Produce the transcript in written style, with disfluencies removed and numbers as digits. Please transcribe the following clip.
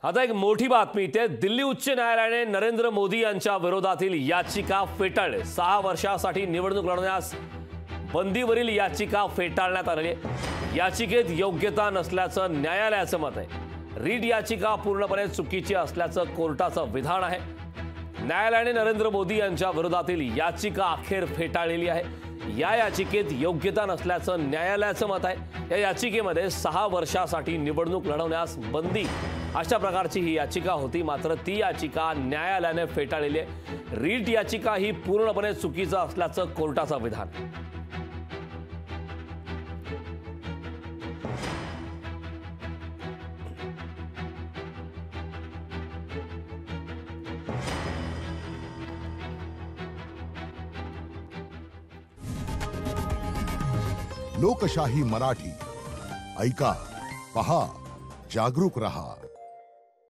आता एक मोठी बातमी इथे दिल्ली उच्च न्यायालयाने नरेंद्र मोदी यांच्या विरोधातील याचिका फेटाळली। 6 वर्षांसाठी निवडणूक लढवण्यास बंदीवरील याचिका फेटाळण्यात आली आहे। याचिकेत योग्यता नसल्याचं न्यायालयाचं मत आहे। रीट याचिका पूर्णपणे चुकीची असल्याचं कोर्टाचं विधान आहे। न्यायालयाने नरेंद्र मोदी यांच्या विरोधातील याचिका अखेर फेटाळलेली आहे। या याचिकेत योग्यता नसल्याचं न्यायालयाचं मत आहे। या याचिकेमध्ये 6 वर्षांसाठी निवडणूक लढवण्यास बंदी अशा प्रकारची ही याचिका होती, मात्र ती याचिका न्यायालयाने फेटाळली आहे। रीट याचिका ही पूर्णपणे चुकीचं असल्याचं कोर्टाचं विधान। लोकशाही मराठी ऐका, पहा, जागरूक रहा।